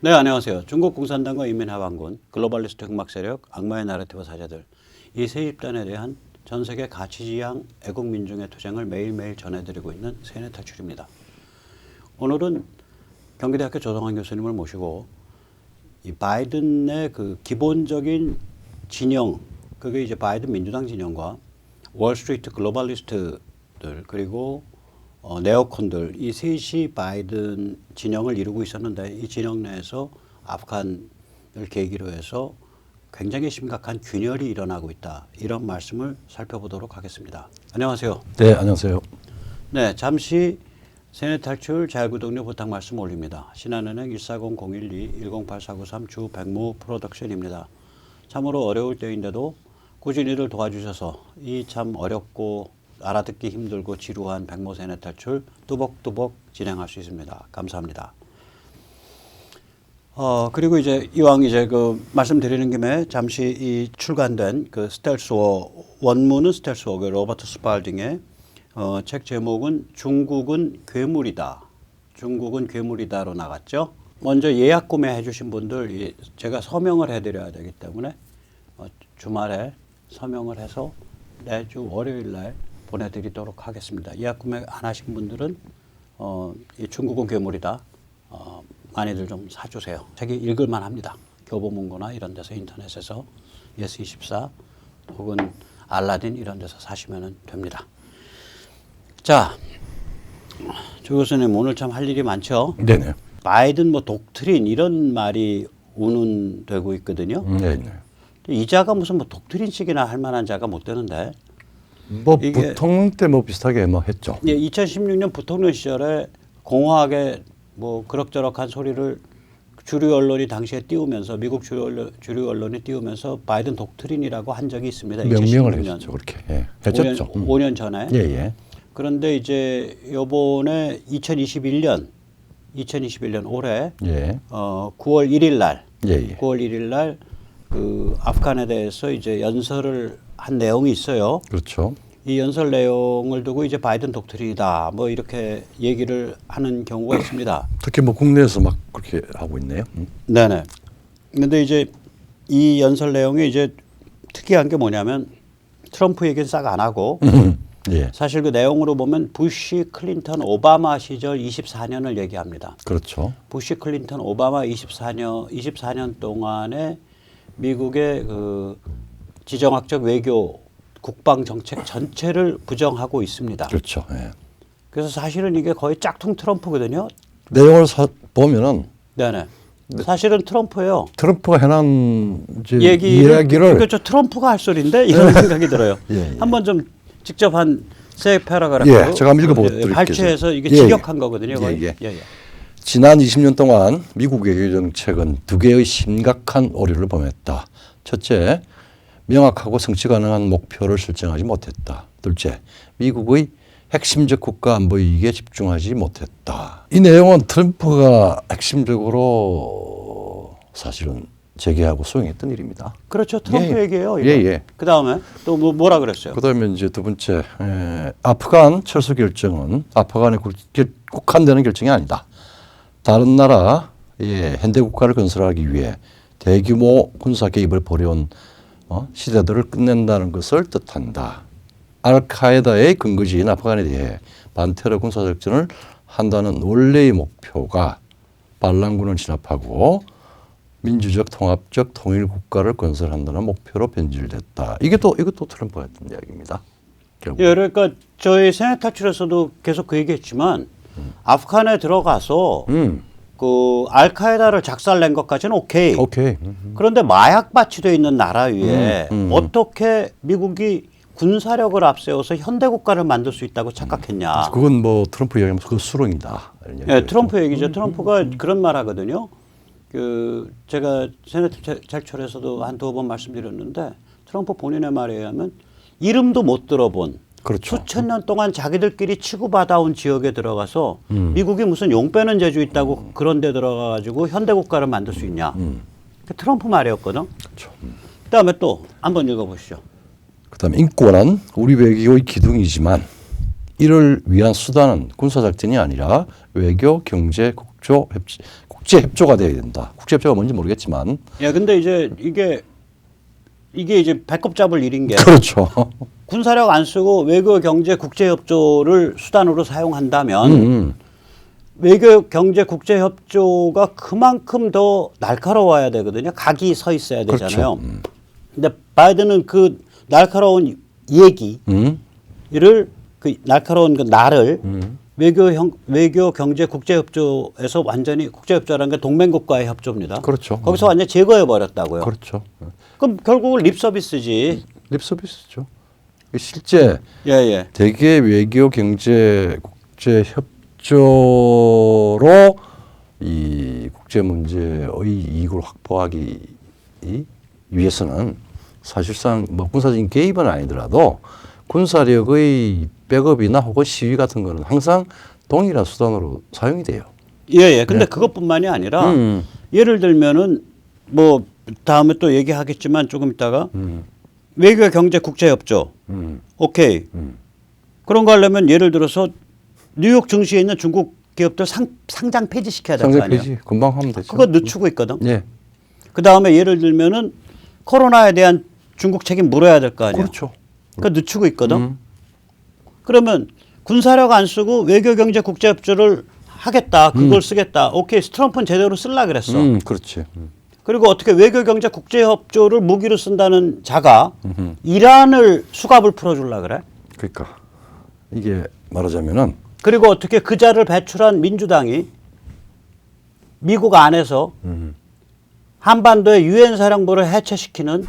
네, 안녕하세요. 중국 공산당과 인민해방군, 글로벌리스트 흑막 세력, 악마의 나라티브 사제들 이 세 집단에 대한 전 세계 가치지향 애국 민중의 투쟁을 매일매일 전해드리고 있는 세뇌 탈출입니다. 오늘은 경기대학교 조성환 교수님을 모시고 이 바이든의 그 기본적인 진영, 그게 이제 바이든 민주당 진영과 월스트리트 글로벌리스트들 그리고 네오콘들 이 셋이 바이든 진영을 이루고 있었는데 이 진영 내에서 아프간을 계기로 해서 굉장히 심각한 균열이 일어나고 있다. 이런 말씀을 살펴보도록 하겠습니다. 안녕하세요. 네, 안녕하세요. 네, 잠시 세뇌 탈출 자율구독료 부탁 말씀 올립니다. 신한은행 140-012-108493 주 백무 프로덕션입니다. 참으로 어려울 때인데도 꾸준히 를 도와주셔서 이 참 어렵고 알아듣기 힘들고 지루한 백모 세뇌 탈출 뚜벅뚜벅 진행할 수 있습니다. 감사합니다. 그리고 이제 이왕 이제 그 말씀드리는 김에 잠시 이 출간된 그 스텔스워 원문은 스텔스워 그 로버트 스팔딩의 책 제목은 중국은 괴물이다. 중국은 괴물이다로 나갔죠. 먼저 예약 구매해 주신 분들 제가 서명을 해드려야 되기 때문에 주말에 서명을 해서 내주 월요일 날 보내드리도록 하겠습니다. 예약 구매 안 하신 분들은 이 중국은 괴물이다. 많이들 좀 사주세요. 책이 읽을만 합니다. 교보문고나 이런 데서 인터넷에서 예스24 혹은 알라딘 이런 데서 사시면 됩니다. 자, 조 교수님 오늘 참 할 일이 많죠? 네네. 바이든 뭐 독트린 이런 말이 운운되고 있거든요. 네네. 이 자가 무슨 뭐 독트린식이나 할 만한 자가 못 되는데 뭐 부통령 때 뭐 비슷하게 뭐 했죠. 예, 2016년 부통령 시절에 공허하게 뭐 그럭저럭한 소리를 주류 언론이 당시에 띄우면서 미국 주류 언론이 띄우면서 바이든 독트린이라고 한 적이 있습니다. 명명을 2016년. 했죠. 그렇게 했었죠. 5년 전에. 예예. 그런데 이제 요번에 2021년 올해 예. 9월 1일 날 예예. 9월 1일 날 그 아프간에 대해서 이제 연설을 한 내용이 있어요. 그렇죠. 이 연설 내용을 두고 이제 바이든 독트린이다 뭐 이렇게 얘기를 하는 경우가 있습니다. 특히 뭐 국내에서 막 그렇게 하고 있네요. 네네. 근데 이제 이 연설 내용이 이제 특이한 게 뭐냐면 트럼프 얘기는 싹 안 하고 예. 사실 그 내용으로 보면 부시, 클린턴, 오바마 시절 24년을 얘기합니다. 그렇죠. 부시, 클린턴, 오바마 24년 동안에 미국의 그 지정학적 외교 국방 정책 전체를 부정하고 있습니다. 그렇죠. 예. 그래서 사실은 이게 거의 짝퉁 트럼프거든요. 내용을 보면은 네네. 사실은 트럼프예요. 트럼프가 해놓은 이제 이야기를 그렇죠. 트럼프가 할 소리인데 이런 생각이 들어요. 예, 예. 한번 좀 직접 한 세 패러그래프 예, 제가 한번 읽어보도록 발췌해서 이게 예, 직역한 거거든요. 거의. 예, 예. 예, 예. 지난 20년 동안 미국 외교 정책은 두 개의 심각한 오류를 범했다. 첫째, 명확하고 성취 가능한 목표를 설정하지 못했다. 둘째, 미국의 핵심적 국가 안보 이익에 집중하지 못했다. 이 내용은 트럼프가 핵심적으로 사실은 제기하고 수행했던 일입니다. 그렇죠. 트럼프 예. 얘기예요. 예, 예. 그다음에 또 뭐라 그랬어요? 그다음에 이제 두 번째, 아프간 철수 결정은 아프간에 국한되는 결정이 아니다. 다른 나라 현대 국가를 건설하기 위해 대규모 군사 개입을 벌여온 시대들을 끝낸다는 것을 뜻한다. 알카에다의 근거지인 아프간에 대해 반테러 군사 작전을 한다는 원래의 목표가 반란군을 진압하고 민주적 통합적 통일 국가를 건설한다는 목표로 변질됐다. 이것도 트럼프가 했던 이야기입니다. 결국. 예, 그러니까 저희 세뇌 탈출에서도 계속 그 얘기했지만 아프간에 들어가서 그 알카에다를 작살낸 것까지는 오케이. 그런데 마약 바치되어 있는 나라 위에 어떻게 미국이 군사력을 앞세워서 현대 국가를 만들 수 있다고 착각했냐. 그건 뭐 트럼프 이야기하면 그 수렁이다. 예, 트럼프 얘기죠. 트럼프가 그런 말 하거든요. 그 제가 세뇌 탈출에서도 한두 번 말씀드렸는데 트럼프 본인의 말에 의하면 이름도 못 들어본 그렇죠. 수천 년 동안 자기들끼리 치고받아온 지역에 들어가서 미국이 무슨 용 빼는 재주 있다고 그런 데 들어가가지고 현대 국가를 만들 수 있냐. 그 트럼프 말이었거든. 그렇죠. 그다음에 또 한번 읽어보시죠. 그다음에 인권은 우리 외교의 기둥이지만 이를 위한 수단은 군사작전이 아니라 외교, 경제, 국제 협조가 돼야 된다. 국제 협조가 뭔지 모르겠지만 예, 근데 이제 이게 이제 배꼽 잡을 일인 게 그렇죠. 군사력 안 쓰고 외교 경제 국제 협조를 수단으로 사용한다면 외교 경제 국제 협조가 그만큼 더 날카로워야 되거든요. 각이 서 있어야 되잖아요. 그렇죠. 근데 바이든은 그 날카로운 얘기를 그 날카로운 그 날을 외교 경제 국제 협조에서 완전히 국제 협조라는 게 동맹국과의 협조입니다. 그렇죠. 거기서 완전히 제거해 버렸다고요. 그렇죠. 그럼 결국은 립 서비스지. 립 서비스죠. 실제 예. 대개 외교 경제 국제 협조로 이 국제 문제의 이익을 확보하기 위해서는 사실상 뭐 군사적인 개입은 아니더라도 군사력의 백업이나 혹은 시위 같은 거는 항상 동일한 수단으로 사용이 돼요. 예. 근데 그것뿐만이 아니라 예를 들면은 뭐 다음에 또 얘기하겠지만 조금 있다가 외교 경제 국제 협조. 오케이. 그런 거 하려면 예를 들어서 뉴욕 증시에 있는 중국 기업들 상장 폐지시켜야 될 거 상장 아니에요. 폐지 금방 하면 되죠. 그거 늦추고 있거든. 예. 그다음에 예를 들면은 코로나에 대한 중국 책임 물어야 될 거 아니에요. 그렇죠. 그거 늦추고 있거든. 그러면 군사력 안 쓰고 외교 경제 국제 협조를 하겠다. 그걸 쓰겠다. 오케이. 트럼프는 제대로 쓸라 그랬어. 그렇지. 그리고 어떻게 외교 경제 국제 협조를 무기로 쓴다는 자가 이란을 수갑을 풀어줄라 그래? 그러니까 이게 말하자면은 그리고 어떻게 그 자를 배출한 민주당이 미국 안에서 한반도의 유엔 사령부를 해체시키는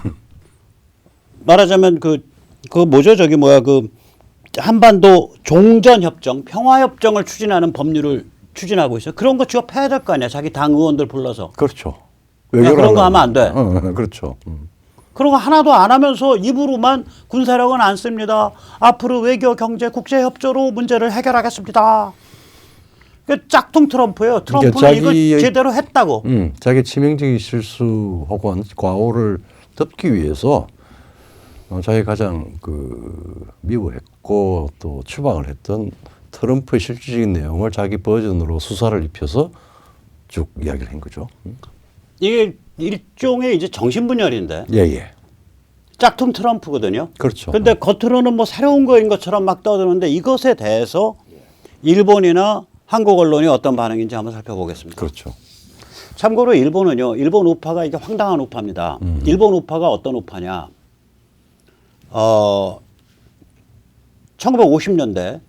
말하자면 그 뭐죠? 저기 뭐야 그 한반도 종전 협정, 평화 협정을 추진하는 법률을 추진하고 있어요. 그런 거 취업해야 될 거 아니야. 자기 당 의원들 불러서. 그렇죠. 그런 거 하면 안 돼. 그렇죠. 그런 거 하나도 안 하면서 입으로만 군사력은 안 씁니다. 앞으로 외교, 경제, 국제 협조로 문제를 해결하겠습니다. 그 짝퉁 트럼프예요. 트럼프는 그러니까 이거 제대로 했다고. 자기 치명적인 실수 혹은 과오를 덮기 위해서 자기 가장 미워했고 또 추방을 했던 트럼프의 실질적인 내용을 자기 버전으로 수사를 입혀서 쭉 이야기를 한 거죠. 이게 일종의 이제 정신분열인데. 예. 짝퉁 트럼프거든요. 그렇죠. 근데 겉으로는 뭐 새로운 거인 것처럼 막 떠드는데 이것에 대해서 일본이나 한국 언론이 어떤 반응인지 한번 살펴보겠습니다. 그렇죠. 참고로 일본은요. 일본 우파가 이게 황당한 우파입니다. 일본 우파가 어떤 우파냐. 1950년대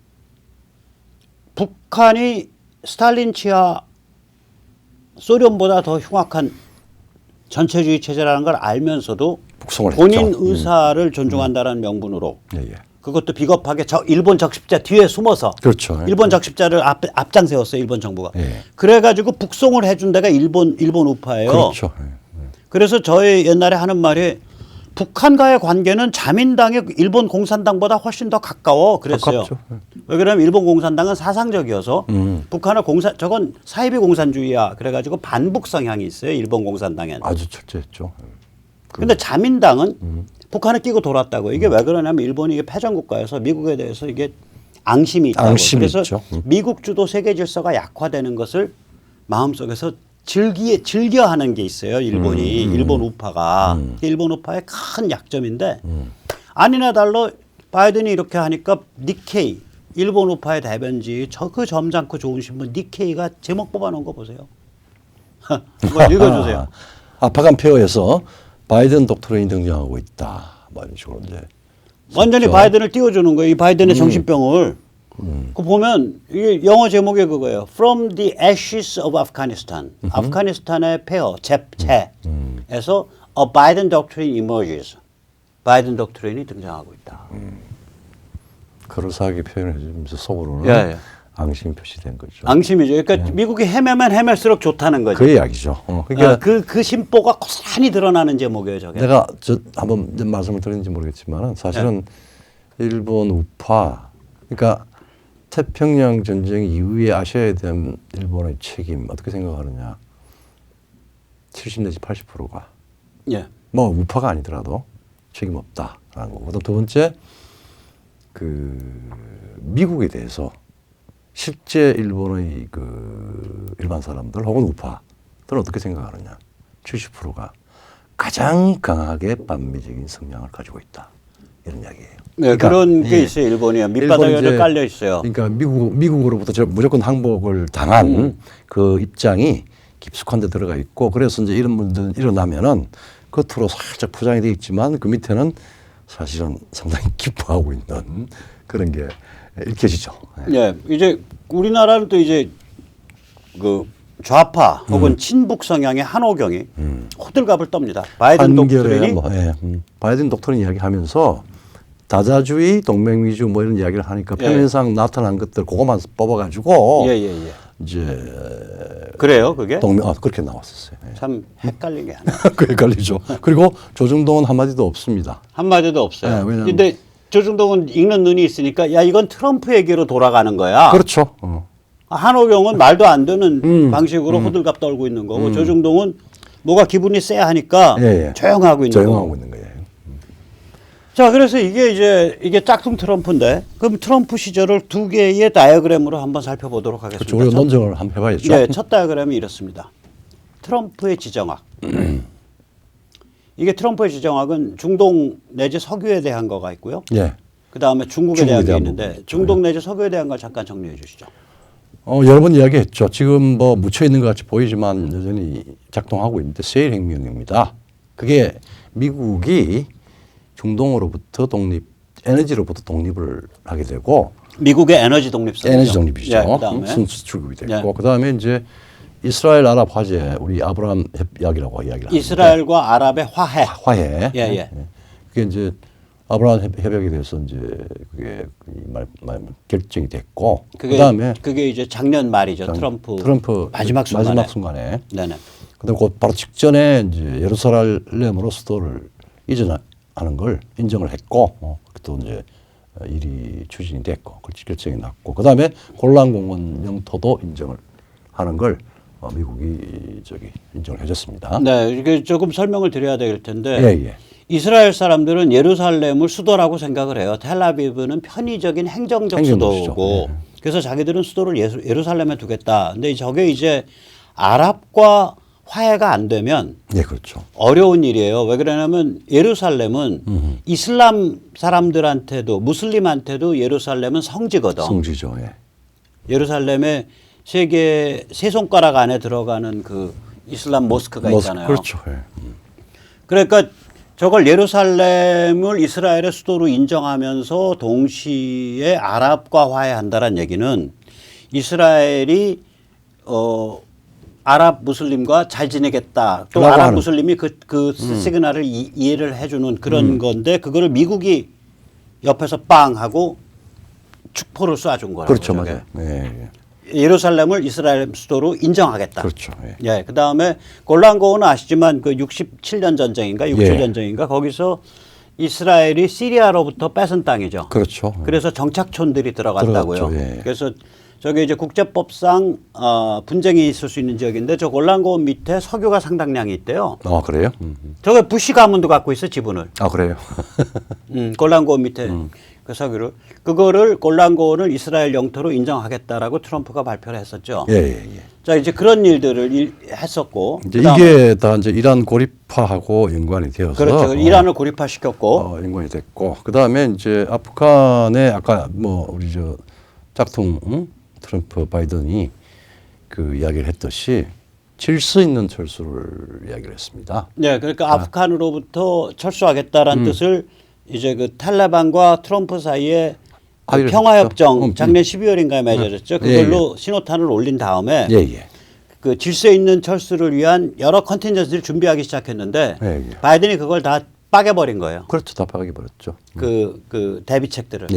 북한이 스탈린 치하 소련보다 더 흉악한 전체주의 체제라는 걸 알면서도 북송을 본인 했죠. 의사를 존중한다는 명분으로 예. 그것도 비겁하게 일본 적십자 뒤에 숨어서 그렇죠. 일본 적십자를 앞장 세웠어요. 일본 정부가. 예. 그래가지고 북송을 해준 데가 일본 우파예요. 그렇죠. 그래서 저희 옛날에 하는 말이 북한과의 관계는 자민당의 일본 공산당보다 훨씬 더 가까워 그랬어요. 가깝죠. 왜 그러냐면 일본 공산당은 사상적이어서 북한은 저건 사이비 공산주의야. 그래가지고 반북 성향이 있어요. 일본 공산당에는. 아주 철저했죠. 근데 자민당은 북한을 끼고 돌았다고. 이게 왜 그러냐면 일본이 이게 패전국가여서 미국에 대해서 이게 앙심이 있다고. 앙심이 그래서 있죠. 미국 주도 세계 질서가 약화되는 것을 마음속에서 즐겨하는 게 있어요. 일본이. 일본 우파가. 일본 우파의 큰 약점인데 아니나 달러 바이든이 이렇게 하니까 니케이 일본 우파의 대변지 그 점잖고 좋은 신문 니케이가 제목 뽑아놓은 거 보세요. 한번 읽어주세요. 아파간 페어에서 바이든 독트린이 등장하고 있다. 뭐 이런 식으로 이제 완전히 썼죠. 바이든을 띄워주는 거예요. 이 바이든의 정신병을. 그 보면 이게 영어 제목이 그거예요. From the ashes of Afghanistan. 아프가니스탄의 폐허, 재에서 a Biden doctrine emerges. 바이든 독트린이 등장하고 있다. 그럴싸하게 표현을 해주면서 속으로는 예. 앙심이 표시된 거죠. 앙심이죠. 그러니까 미국이 헤매면 헤맬수록 좋다는 거죠. 그 이야기죠. 그러니까 그 심보가 고스란히 드러나는 제목이에요. 저게. 내가 한번 말씀을 드렸는지 모르겠지만 사실은 일본 우파 그러니까 태평양 전쟁 이후에 아시아에 대한 일본의 책임 어떻게 생각하느냐. 70 내지 80%가 예. 뭐 우파가 아니더라도 책임 없다라는 거고. 두 번째 미국에 대해서 실제 일본의 그 일반 사람들 혹은 우파들은 어떻게 생각하느냐? 70%가 가장 강하게 반미적인 성향을 가지고 있다. 이런 이야기예요. 네, 그러니까, 그런 게 예. 있어요. 일본이요. 밑바닥에 일본이 이제 깔려 있어요. 그러니까 미국으로부터 무조건 항복을 당한 그 입장이 깊숙한 데 들어가 있고, 그래서 이제 이런 분들 일어나면은 겉으로 살짝 포장이 돼 있지만 그 밑에는 사실은 상당히 기뻐하고 있는 그런 게 읽혀지죠. 예, 이제 우리나라도 이제 그 좌파 혹은 친북 성향의 한오경이 호들갑을 떱니다. 바이든 독트린이 뭐, 바이든 독트린 이야기하면서 다자주의, 동맹위주 뭐 이런 이야기를 하니까 예. 표면상 나타난 것들 그거만 뽑아가지고 예. 이제 그래요, 그게? 그렇게 나왔었어요. 예. 참 헷갈리게 하네. 그 헷갈리죠. 그리고 조중동은 한마디도 없습니다. 한마디도 없어요. 네, 왜냐면- 근데 조중동은 읽는 눈이 있으니까 야 이건 트럼프 얘기로 돌아가는 거야. 그렇죠. 한오경은 말도 안 되는 방식으로 호들갑 떨고 있는 거고 조중동은 뭐가 기분이 쎄하니까 예. 조용하고 있는 조용하고 거고. 있는 거예요. 자, 그래서 이게 짝퉁 트럼프인데 그럼 트럼프 시절을 두 개의 다이어그램으로 한번 살펴보도록 하겠습니다. 그렇죠. 우리가 논쟁을 한번 해봐야죠. 네, 첫 다이어그램이 이렇습니다. 트럼프의 지정학. 이게 트럼프의 지정학은 중동 내지 석유에 대한 거가 있고요. 예. 그 다음에 중국에 중국에 대한 게 대한 있는데 부분. 중동 내지 석유에 대한 걸 잠깐 정리해 주시죠. 여러 번 이야기했죠. 지금 뭐 묻혀 있는 것 같이 보이지만 여전히 작동하고 있는데 세일 혁명입니다. 그게 미국이 중동으로부터 에너지로부터 독립을 하게 되고 미국의 에너지 독립성. 에너지 독립이죠. 예, 그다음에 순수출국이 됐고 예. 그다음에 이제 이스라엘 아랍 화재 우리 아브라함 협약이라고 이야기를 하는데 이스라엘과 아랍의 화해. 화해. 예. 그게 이제 아브라함 협약에 대해서 이제 그게 결정이 됐고 그다음에 그게 이제 작년 말이죠. 트럼프 마지막 순간에. 네네. 근데 그 바로 직전에 이제 예루살렘으로 수도를 이전하는 걸 인정을 했고 또 이제 일이 추진이 됐고 결정이 났고 그다음에 골란공원 영토도 인정을 하는 걸 미국이 인정을 해줬습니다. 네, 이게 조금 설명을 드려야 될 텐데 예. 이스라엘 사람들은 예루살렘을 수도라고 생각을 해요. 텔아비브는 편의적인 행정적 행정도시죠. 수도고 예. 그래서 자기들은 수도를 예루살렘에 두겠다. 근데 저게 이제 아랍과 화해가 안 되면 예, 그렇죠. 어려운 일이에요. 왜 그러냐면 예루살렘은 이슬람 사람들한테도 무슬림한테도 예루살렘은 성지거든. 성지죠. 예. 예루살렘에 세계 세 손가락 안에 들어가는 그 이슬람 모스크가 있잖아요. 그렇죠. 예. 그러니까 저걸 예루살렘을 이스라엘의 수도로 인정하면서 동시에 아랍과 화해한다는 얘기는 이스라엘이 아랍 무슬림과 잘 지내겠다. 또 아랍 무슬림이 그 시그널을 이해를 해주는 그런 건데 그거를 미국이 옆에서 빵 하고 축포를 쏴준 거라고. 그렇죠, 저게. 맞아요. 예. 예루살렘을 이스라엘 수도로 인정하겠다. 그렇죠. 예. 예, 그 다음에 골란고원은 아시지만 그 67년 전쟁인가 67 예. 전쟁인가 거기서 이스라엘이 시리아로부터 뺏은 땅이죠. 그렇죠. 그래서 정착촌들이 들어갔다고요. 들어갔죠. 예. 그래서 저게 이제 국제법상 분쟁이 있을 수 있는 지역인데 저 골란고원 밑에 석유가 상당량이 있대요. 그래요? 저게 부시 가문도 갖고 있어 지분을. 그래요? 골란고원 밑에 그 석유를 그거를 골란고원을 이스라엘 영토로 인정하겠다라고 트럼프가 발표를 했었죠. 예. 자 이제 그런 일들을 했었고 이제 이게 다 이제 이란 고립화하고 연관이 되어서 그렇죠. 이란을 고립화시켰고 연관이 됐고 그다음에 이제 아프간에 아까 뭐 우리 저 짝퉁 트럼프 바이든이 그 이야기를 했듯이 질서 있는 철수를 이야기를 했습니다. 네, 그러니까 아프간으로부터 철수하겠다라는 뜻을 이제 그 탈레반과 트럼프 사이에 그 평화협정 작년 12월인가에 맺어졌죠. 그걸로 신호탄을 올린 다음에 그 질서 있는 철수를 위한 여러 컨텐전스를 준비하기 시작했는데 바이든이 그걸 다 빠개버린 거예요. 그렇죠, 다 빠개버렸죠. 그 대비책들을.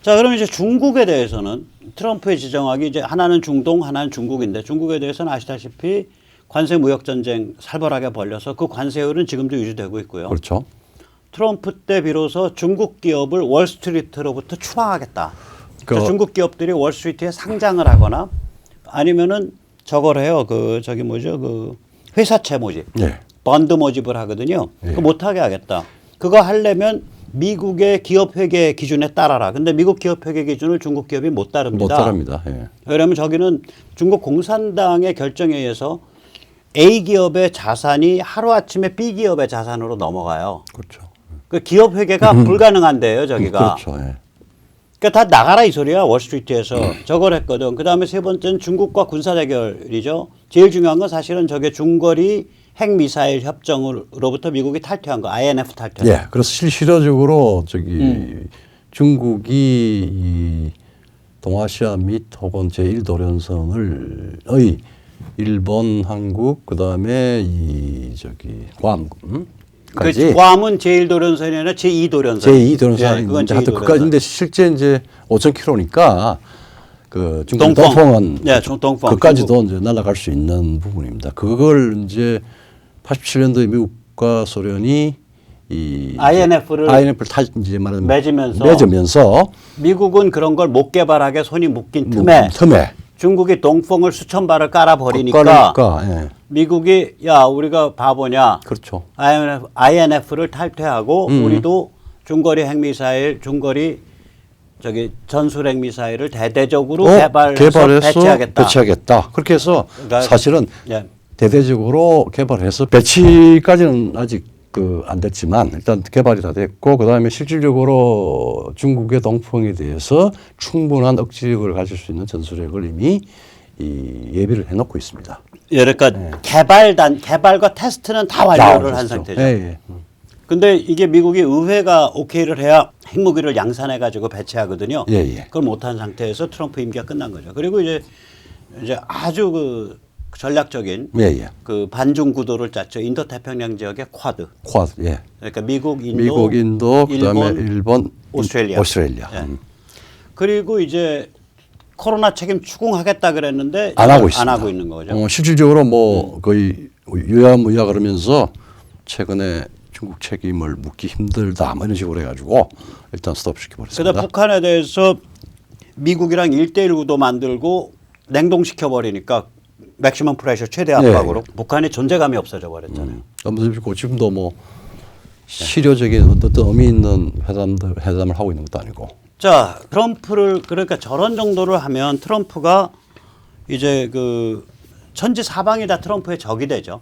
자, 그러면 이제 중국에 대해서는 트럼프의 지정학이 이제 하나는 중동, 하나는 중국인데 중국에 대해서는 아시다시피 관세 무역 전쟁 살벌하게 벌려서 그 관세율은 지금도 유지되고 있고요. 그렇죠. 트럼프 때 비로소 중국 기업을 월스트리트로부터 추방하겠다. 그러니까 중국 기업들이 월스트리트에 상장을 하거나 아니면은 저걸 해요. 그 회사채 모집, 번드 모집을 하거든요. 그거 못하게 하겠다. 그거 하려면 미국의 기업 회계 기준에 따라라. 근데 미국 기업 회계 기준을 중국 기업이 못 따릅니다. 못 따릅니다. 예. 왜냐하면 저기는 중국 공산당의 결정에 의해서 A 기업의 자산이 하루아침에 B 기업의 자산으로 넘어가요. 그렇죠. 그 기업 회계가 불가능한데요, 저기가. 그렇죠. 예. 그러니까 다 나가라 이 소리야, 월스트리트에서. 저걸 했거든. 그다음에 세 번째는 중국과 군사 대결이죠. 제일 중요한 건 사실은 저게 중거리 핵미사일 협정으로부터 미국이 탈퇴한 거, INF 탈퇴. 예. 그래서 실질적으로 저기 중국이 이 동아시아 및 혹은 제1도련선의 일본, 한국, 그다음에 이 저기 괌 그 괌은 제1도련선이 아니라 제2도련선. 제2도련선이 예, 그건 하여튼 제2도련선. 그까지인데 실제 이제 5,000km니까 그 중국 동펑. 동풍은 예, 동펑. 그까지도 이제 날아갈 수 있는 부분입니다. 그걸 이제 87년도에 미국과 소련이 이 INF를 이제 말하면 맺으면서 미국은 그런 걸 못 개발하게 손이 묶인 틈에 중국이 동풍을 수천 발을 깔아버리니까 예. 미국이 야 우리가 바보냐. 그렇죠. INF를 탈퇴하고 우리도 중거리 핵미사일, 중거리 저기 전술 핵미사일을 대대적으로 개발해서 배치하겠다. 그렇게 해서 그러니까, 사실은 예. 대대적으로 개발해서 배치까지는 아직 그 안 됐지만 일단 개발이 다 됐고 그다음에 실질적으로 중국의 동풍에 대해서 충분한 억지력을 가질 수 있는 전술핵을 이미 이 예비를 해놓고 있습니다. 예, 그러니까 개발과 테스트는 다 완료를 한 상태죠. 예. 근데 이게 미국이 의회가 오케이를 해야 핵무기를 양산해 가지고 배치하거든요. 예. 그걸 못한 상태에서 트럼프 임기가 끝난 거죠. 그리고 이제 아주 그 전략적인 그 반중 구도를 짰죠. 인도 태평양 지역의 쿼드. 예. 그러니까 미국, 인도, 그다음에 일본, 오스트레일리아. 예. 그리고 이제 코로나 책임 추궁하겠다 그랬는데 안 하고 있습니다. 안 하고 있는 거죠. 실질적으로 뭐 거의 유야무야 그러면서 최근에 중국 책임을 묻기 힘들다 뭐 이런 식으로 해가지고 일단 스톱시켜 버렸습니다. 그다음 북한에 대해서 미국이랑 1대1 구도 만들고 냉동시켜 버리니까 맥시멈 프레셔 최대 압박으로 북한의 존재감이 없어져 버렸잖아요. 그리고 지금도 뭐 실효적인 어떤 의미 있는 회담을 하고 있는 것도 아니고. 자, 트럼프를 그러니까 저런 정도를 하면 트럼프가 이제 그 천지사방이 다 트럼프의 적이 되죠.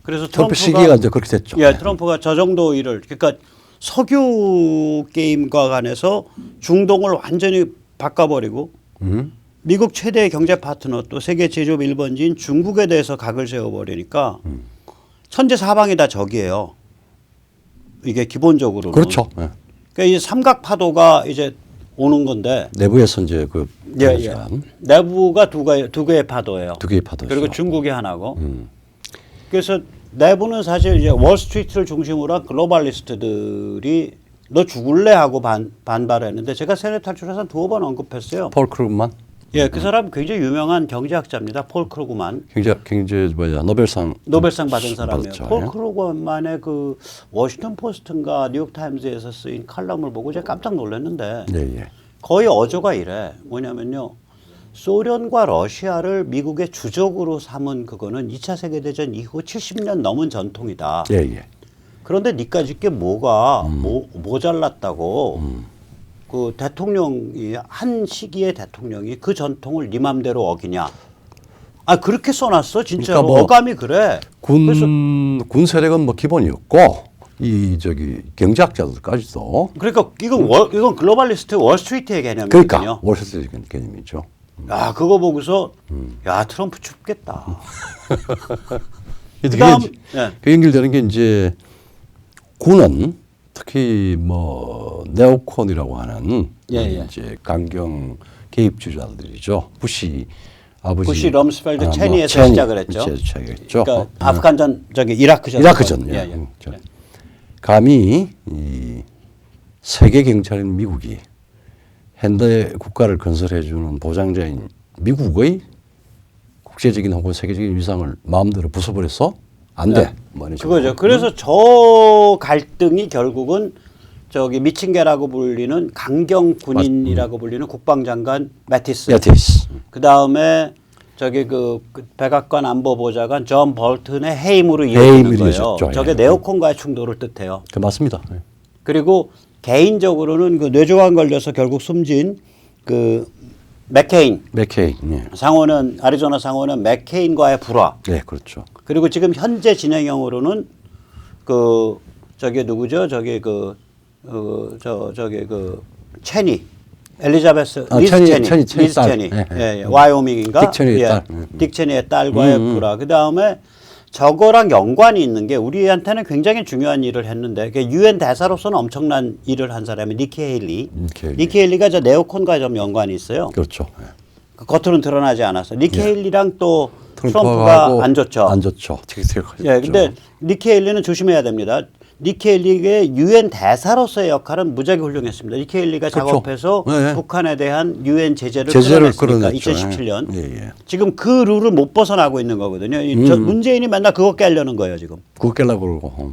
그래서 트럼프 시기가 이제 그렇게 됐죠. 예, 트럼프가 저 정도 일을 그러니까 석유 게임과 관해서 중동을 완전히 바꿔버리고 미국 최대의 경제 파트너 또 세계 제조업 1번지인 중국에 대해서 각을 세워버리니까 천지사방이 다 적이에요. 이게 기본적으로는. 그렇죠. 예. 그러니까 이 삼각 파도가 이제 오는 건데 내부에서 이제 그 내부가 두 개의 파도예요. 두 개의 파도죠. 그리고 중국이 하나고. 그래서 내부는 사실 이제 월스트리트를 중심으로 한 글로벌리스트들이 너 죽을래 하고 반발했는데 제가 세뇌 탈출해서 한 2번 언급했어요. 폴 크루그만. 예, 그 사람 굉장히 유명한 경제학자입니다. 폴 크루그만. 경제 노벨상 받은 사람이에요. 받았죠. 폴 크루그만의 그 워싱턴 포스트인가 뉴욕 타임즈에서 쓰인 칼럼을 보고 제가 깜짝 놀랐는데 거의 어조가 이래. 뭐냐면요. 소련과 러시아를 미국의 주적으로 삼은 그거는 2차 세계대전 이후 70년 넘은 전통이다. 그런데 니까짓 게 뭐가 모자랐다고 그 대통령이 한 시기의 대통령이 그 전통을 네 맘대로 어기냐. 아 그렇게 써놨어 진짜로. 그러니까 뭐 어감이 그래. 군 세력은 뭐 기본이었고 이 저기 경제학자들까지도. 그러니까 이건 글로벌리스트 월스트리트의 개념이거든요. 그러니까 월스트리트 개념이죠. 야 그거 보고서 야 트럼프 춥겠다. 그다음 그 연결되는 게 이제 군은 특히 뭐 네오콘이라고 하는 이제 강경 개입주자들이죠. 부시 아버지 부시 럼스펠드 체니에서 시작을 했죠. 그러니까 아프간전 이라크전. 감히 이 세계 경찰인 미국이 현대 국가를 건설해주는 보장자인 미국의 국제적인 혹은 세계적인 위상을 마음대로 부숴버려서 안 돼. 그거죠. 그래서 저 갈등이 결국은 저기 미친 개라고 불리는 강경 군인이라고 불리는 국방장관 매티스. 그 다음에 저기 그 백악관 안보보좌관 존 볼튼의 해임으로 이어지는 거예요. 저게 네오콘과의 충돌을 뜻해요. 맞습니다. 그리고 개인적으로는 그 뇌종양 걸려서 결국 숨진 그 맥케인 예. 상원은 아리조나 상원은 맥케인과의 불화. 네, 그렇죠. 그리고 지금 현재 진행형으로는 그 저게 누구죠? 저게 저게 체니 엘리자베스 리스 체니 와이오밍인가? 딕 체니의 딸. 딕 체니의 딸과의 불화. 그 다음에 저거랑 연관이 있는 게 우리한테는 굉장히 중요한 일을 했는데 유엔 대사로서는 엄청난 일을 한 사람이 니키 헤일리. 니키 헤일리가 저 네오콘과 좀 연관이 있어요. 그렇죠. 예. 그 겉으로는 드러나지 않았어. 니키 예. 헤일리랑 또 트럼프가 안 좋죠. 안 좋죠. 예, 근데 니키 헤일리는 조심해야 됩니다. 니키 헤일리의 유엔 대사로서의 역할은 무지하게 훌륭했습니다. 니키 헤일리가 그렇죠. 작업해서 네. 북한에 대한 유엔 제재를 끌어냈으니까 끌어냈죠. 2017년. 예. 지금 그 룰을 못 벗어나고 있는 거거든요. 문재인이 맨날 그거 깨려는 거예요, 지금. 그거 깨려고 그러고.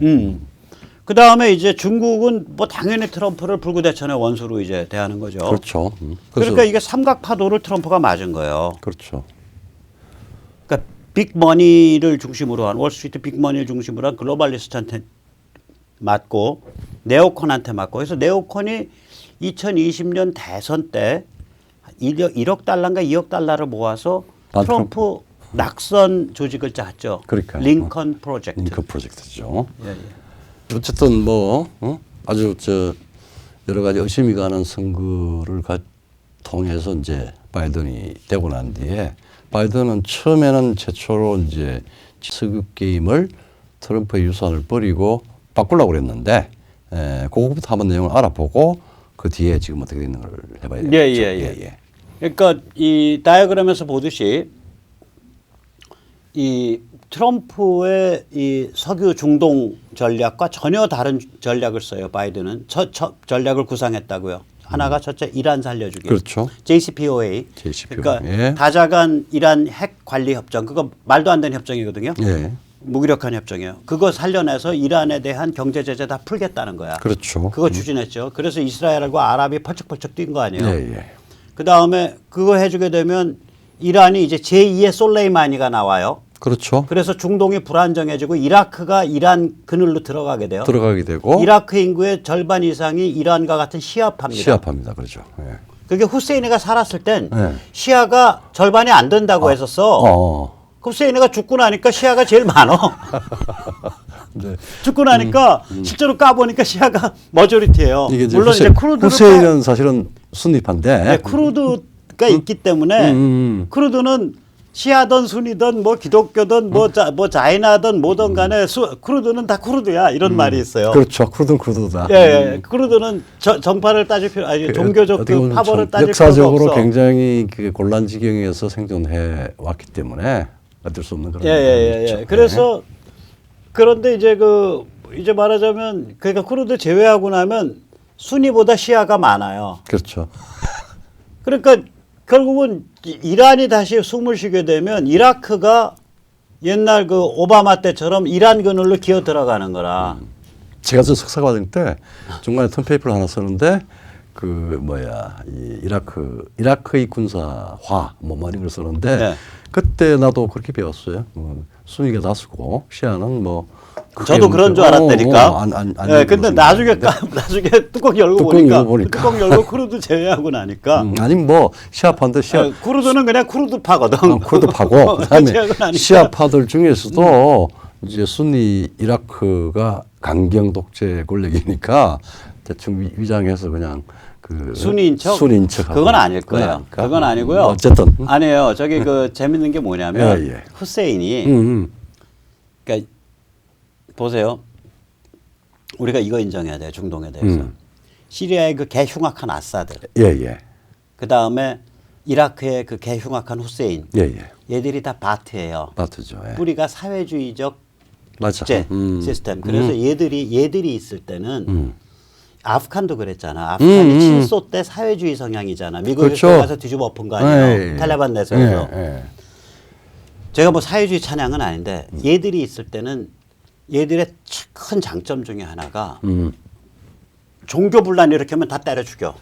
그 다음에 이제 중국은 뭐 당연히 트럼프를 불구대천의 원수로 이제 대하는 거죠. 그렇죠. 그러니까 이게 삼각파도를 트럼프가 맞은 거예요. 그렇죠. 그러니까 빅머니를 중심으로 한 월스트리트 빅머니를 중심으로 한 글로벌리스트한테 맞고 네오콘한테 맞고 그래서 네오콘이 2020년 대선 때 1억 달러인가 2억 달러를 모아서 트럼프 낙선 조직을 짰죠. 그러니까요. 링컨 프로젝트. 링컨 프로젝트죠. 예. 어쨌든 뭐 아주 여러 가지 의심이 가는 선거를 통해서 이제 바이든이 되고 난 뒤에 바이든은 처음에는 최초로 이제 서급 게임을 트럼프의 유산을 버리고 바꾸려고 그랬는데 그거부터 한번 내용을 알아보고 그 뒤에 지금 어떻게 되는 걸 해봐야 되겠죠. 예. 그러니까 이 다이어그램에서 보듯이 이 트럼프의 이 석유 중동 전략과 전혀 다른 전략을 써요. 바이든은 전략을 구상했다고요. 하나가 첫째 이란 살려주기. 그렇죠. JCPOA. 그러니까 다자간 이란 핵 관리 협정. 그거 말도 안 되는 협정이거든요. 예. 무기력한 협정이에요. 그거 살려내서 이란에 대한 경제 제재 다 풀겠다는 거야. 그렇죠. 그거 추진했죠. 그래서 이스라엘과 아랍이 펄쩍펄쩍 뛴 거 아니에요. 예. 그 다음에 그거 해주게 되면 이란이 이제 제2의 솔레이마니가 나와요. 그렇죠. 그래서 중동이 불안정해지고 이라크가 이란 그늘로 들어가게 돼요. 들어가게 되고 이라크 인구의 절반 이상이 이란과 같은 시아파입니다. 시아파입니다. 그렇죠. 예. 그게 후세인이가 살았을 땐 네. 시아가 절반이 안 된다고 했었어. 후세인이가 죽고 나니까 시아가 제일 많어. 네. 죽고 나니까 실제로 까보니까 시아가 머저리티예요. 이게 물론 이제 크루드를 후세인은 사실은 순위파인데 네, 크루드가 있기 때문에 크루드는 시아든 순이든 뭐 기독교든 뭐 자이나든 뭐든 간에 크루드는 다 크루드야 이런 말이 있어요. 그렇죠. 크루드는 크루드다. 예. 크루드는 정파를 따질 필요 아니 종교적 그 파벌을 따질 필요가 없어. 역사적으로 굉장히 그 곤란 지경에서 생존해 왔기 때문에 어쩔 수 없는 그런. 예. 그래서 그런데 이제 이제 말하자면 그러니까 크루드 제외하고 나면 순위보다 시아가 많아요. 그렇죠. 그러니까 결국은 이란이 다시 숨을 쉬게 되면 이라크가 옛날 그 오바마 때처럼 이란 그늘로 기어 들어가는 거라. 제가 저 석사과정 때 중간에 턴페이퍼를 하나 썼는데 이 이라크의 군사화 뭐 이런 걸 썼는데 네. 그때 나도 그렇게 배웠어요. 순위가 다수고 시아는 뭐 저도 그런 줄 알았다니까. 네, 근데 나중에 뚜껑 열고 보니까 뚜껑 열고 크루드 제외하고 나니까. 아니 뭐 시아파인데 크루드는 그냥 크루드파거든. 크루드파고 그다음에 시아파들 중에서도 이제 순위 이라크가 강경 독재 권력이니까 대충 위장해서 그냥 순위인 척? 그건 아닐 거예요. 그건 아니고요. 어쨌든 아니에요. 저기 재밌는 게 뭐냐면 후세인이 그러니까 보세요. 우리가 이거 인정해야 돼요. 중동에 대해서. 시리아의 그 개흉악한 아사드. 그 다음에 이라크의 그 개흉악한 후세인. 얘들이 다 바트예요. 바트죠. 뿌리가 사회주의적 독재 시스템. 그래서 얘들이 있을 때는 아프간도 그랬잖아. 아프간이 친소 때 사회주의 성향이잖아. 미국에 가서 뒤집어 엎은 거 아니에요. 탈레반 내세워서. 제가 뭐 사회주의 찬양은 아닌데 얘들이 있을 때는 얘들의 큰 장점 중에 하나가 종교 분란 이렇게 하면 다 때려 죽여.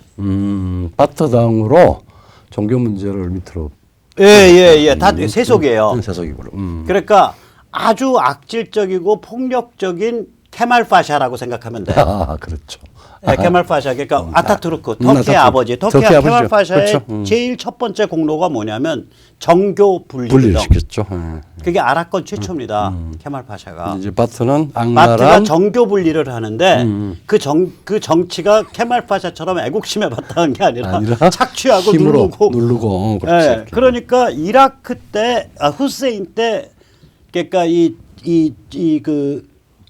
바트당으로 종교 문제를 밑으로. 다 세속이에요. 세속이고. 그러니까 아주 악질적이고 폭력적인 케말 파샤라고 생각하면 돼. 아, 그렇죠. 네, 케말 파샤 그러니까 아타투르크 터키의 아타투르크. 아버지. 터키의 터키 케말 아버지죠. 파샤의 그렇죠. 제일 첫 번째 공로가 뭐냐면 정교 분리운동. 분리를 시켰죠. 그게 아랍권 최초입니다. 케말 파샤가. 이제 바트는 마트가 악나란 정교 분리를 하는데 그 정치가 케말 파샤처럼 애국심에 바탕한 게 아니라 착취하고 힘으로 누르고. 누르고 그렇지. 예, 그러니까 이라크 때 후세인 때 그러니까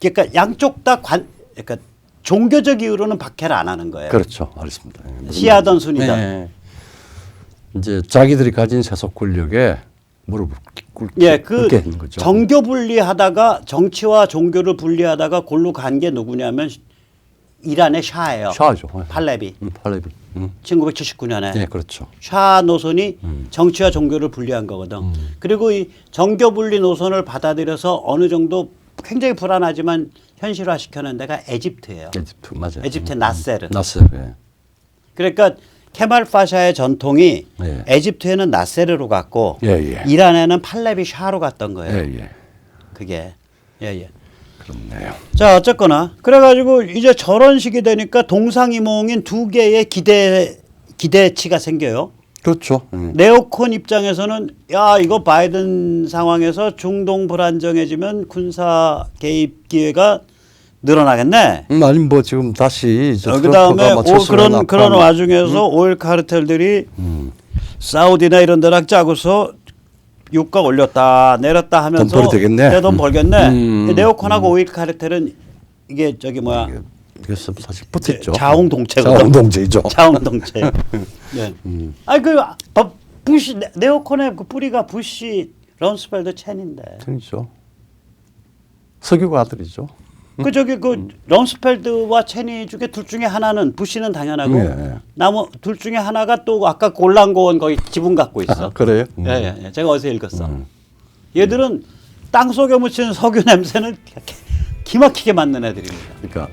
그러니까 양쪽 다 그러니까 종교적 이유로는 박해를 안 하는 거예요. 그렇죠. 알겠습니다. 시아든 순이든. 네. 이제 자기들이 가진 세속 권력에 무릎을 꿇게 예, 그 하는 거죠. 정교 분리하다가 정치와 종교를 분리하다가 골로 간 게 누구냐면 이란의 샤예요. 샤죠. 팔레비. 팔레비. 1979년에. 네, 그렇죠. 샤 노선이 정치와 종교를 분리한 거거든. 그리고 이 정교 분리 노선을 받아들여서 어느 정도 굉장히 불안하지만 현실화 시켜낸 데가 에집트예요. 에집트 맞아요. 에집트의 나세르. 나세르. 예. 그러니까 케말 파샤의 전통이 예. 에집트에는 나세르로 갔고 예, 예. 이란에는 팔레비 샤로 갔던 거예요. 예, 예. 그게 예. 그렇네요. 자 어쨌거나 그래가지고 이제 저런 식이 되니까 동상이몽인 두 개의 기대치가 생겨요. 그렇죠. 네오콘 입장에서는 야 이거 바이든 상황에서 중동 불안정해지면 군사 개입 기회가 늘어나겠네. 아니 뭐 지금 다시 그다음에 그런 와중에서 오일 카르텔들이 사우디나 이런 데랑 짜고서 유가 올렸다 내렸다 하면서 돈 벌이 되겠네. 돈 벌겠네. 네오콘하고 오일 카르텔은 이게 저기 뭐야 그래서 사실 붙었죠. 자웅동체거든. 자웅동체이죠. 자웅동체. 네. 아니 그 부시 네오콘의 그 뿌리가 부시 럼스펠드 첸인데. 첸이죠. 석유가 아들이죠. 그 저기 그 럼스펠드와 체니 중에 둘 중에 하나는 부시는 당연하고 예. 둘 중에 하나가 또 아까 골란고원 거기 지분 갖고 있어. 아, 그래요? 예. 제가 어디서 읽었어. 얘들은 땅 속에 묻힌 석유 냄새는 기막히게 맡는 애들입니다. 그러니까